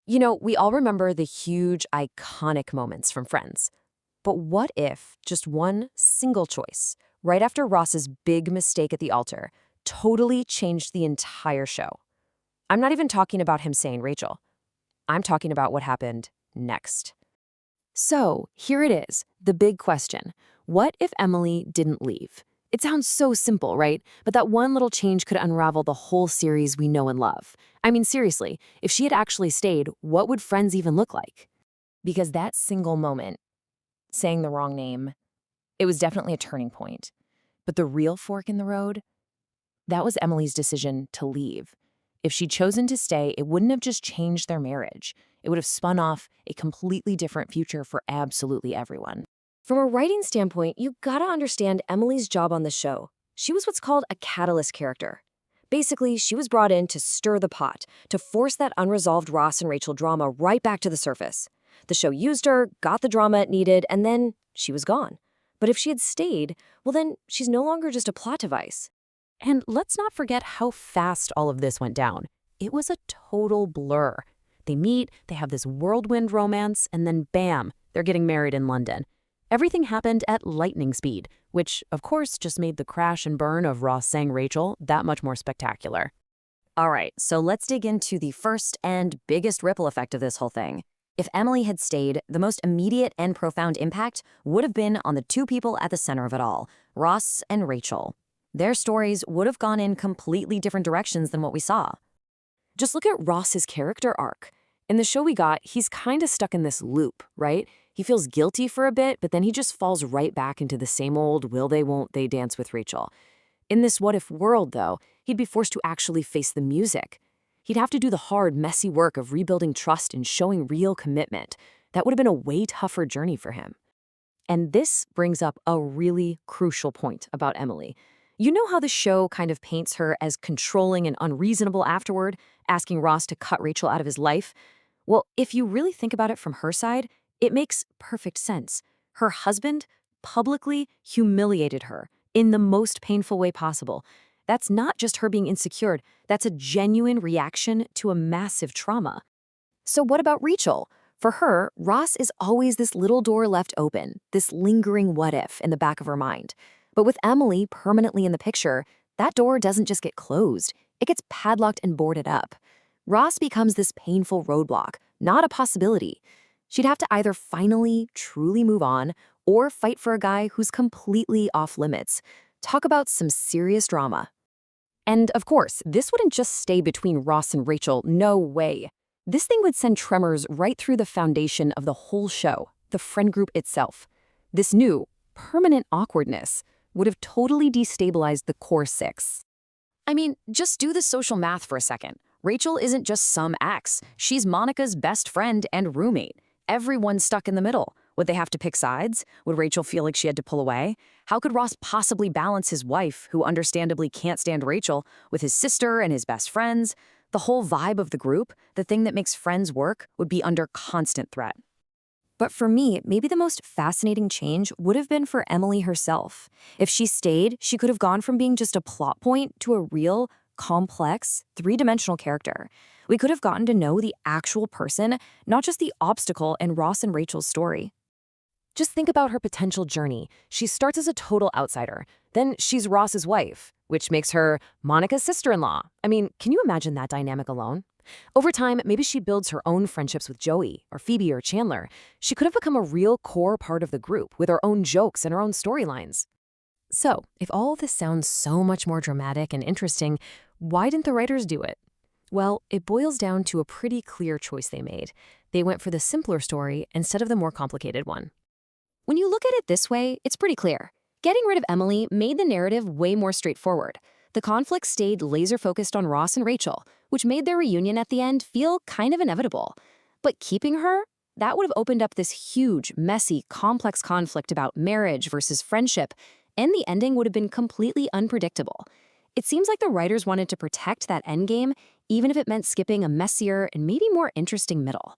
We all remember the huge, iconic moments from Friends. But what if just one single choice, right after Ross's big mistake at the altar, totally changed the entire show? I'm not even talking about him saying Rachel. I'm talking about what happened next. So, here it is, the big question. What if Emily didn't leave? It sounds so simple, right? But that one little change could unravel the whole series we know and love. I mean, seriously, if she had actually stayed, what would Friends even look like? Because that single moment, saying the wrong name, it was definitely a turning point. But the real fork in the road, that was Emily's decision to leave. If she'd chosen to stay, it wouldn't have just changed their marriage. It would have spun off a completely different future for absolutely everyone. From a writing standpoint, you gotta understand Emily's job on the show. She was what's called a catalyst character. Basically, she was brought in to stir the pot, to force that unresolved Ross and Rachel drama right back to the surface. The show used her, got the drama it needed, and then she was gone. But if she had stayed, well then, she's no longer just a plot device. And let's not forget how fast all of this went down. It was a total blur. They meet, they have this whirlwind romance, and then bam, they're getting married in London. Everything happened at lightning speed, which, of course, just made the crash and burn of Ross saying Rachel that much more spectacular. All right, so let's dig into the first and biggest ripple effect of this whole thing. If Emily had stayed, the most immediate and profound impact would have been on the two people at the center of it all, Ross and Rachel. Their stories would have gone in completely different directions than what we saw. Just look at Ross's character arc. In the show we got, he's kind of stuck in this loop, right? He feels guilty for a bit, but then he just falls right back into the same old will they, won't they dance with Rachel. In this what-if world, though, he'd be forced to actually face the music. He'd have to do the hard, messy work of rebuilding trust and showing real commitment. That would have been a way tougher journey for him. And this brings up a really crucial point about Emily. You know how the show kind of paints her as controlling and unreasonable afterward, asking Ross to cut Rachel out of his life? Well, if you really think about it from her side, it makes perfect sense. Her husband publicly humiliated her in the most painful way possible. That's not just her being insecure, that's a genuine reaction to a massive trauma. So what about Rachel? For her, Ross is always this little door left open, this lingering what if in the back of her mind. But with Emily permanently in the picture, that door doesn't just get closed, it gets padlocked and boarded up. Ross becomes this painful roadblock, not a possibility. She'd have to either finally truly move on or fight for a guy who's completely off limits. Talk about some serious drama. And of course, this wouldn't just stay between Ross and Rachel, no way. This thing would send tremors right through the foundation of the whole show, the friend group itself. This new, permanent awkwardness would have totally destabilized the core six. I mean, just do the social math for a second. Rachel isn't just some ex. She's Monica's best friend and roommate. Everyone's stuck in the middle. Would they have to pick sides? Would Rachel feel like she had to pull away? How could Ross possibly balance his wife, who understandably can't stand Rachel, with his sister and his best friends? The whole vibe of the group, the thing that makes Friends work, would be under constant threat. But for me, maybe the most fascinating change would have been for Emily herself. If she stayed, she could have gone from being just a plot point to a real, complex, three-dimensional character. We could have gotten to know the actual person, not just the obstacle in Ross and Rachel's story. Just think about her potential journey. She starts as a total outsider. Then she's Ross's wife, which makes her Monica's sister-in-law. I mean, can you imagine that dynamic alone? Over time, maybe she builds her own friendships with Joey, or Phoebe, or Chandler. She could have become a real core part of the group with her own jokes and her own storylines. So, if all of this sounds so much more dramatic and interesting, why didn't the writers do it? Well, it boils down to a pretty clear choice they made. They went for the simpler story instead of the more complicated one. When you look at it this way, it's pretty clear. Getting rid of Emily made the narrative way more straightforward. The conflict stayed laser-focused on Ross and Rachel, which made their reunion at the end feel kind of inevitable. But keeping her, that would have opened up this huge, messy, complex conflict about marriage versus friendship, and the ending would have been completely unpredictable. It seems like the writers wanted to protect that endgame, even if it meant skipping a messier and maybe more interesting middle.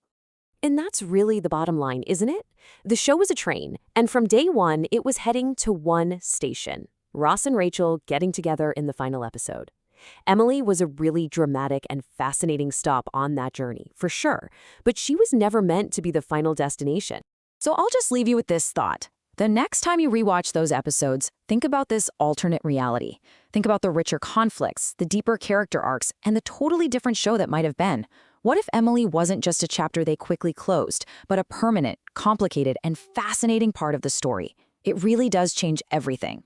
And that's really the bottom line, isn't it? The show was a train, and from day one, it was heading to one station. Ross and Rachel getting together in the final episode. Emily was a really dramatic and fascinating stop on that journey, for sure, but she was never meant to be the final destination. So I'll just leave you with this thought. The next time you rewatch those episodes, think about this alternate reality. Think about the richer conflicts, the deeper character arcs, and the totally different show that might have been. What if Emily wasn't just a chapter they quickly closed, but a permanent, complicated, and fascinating part of the story? It really does change everything.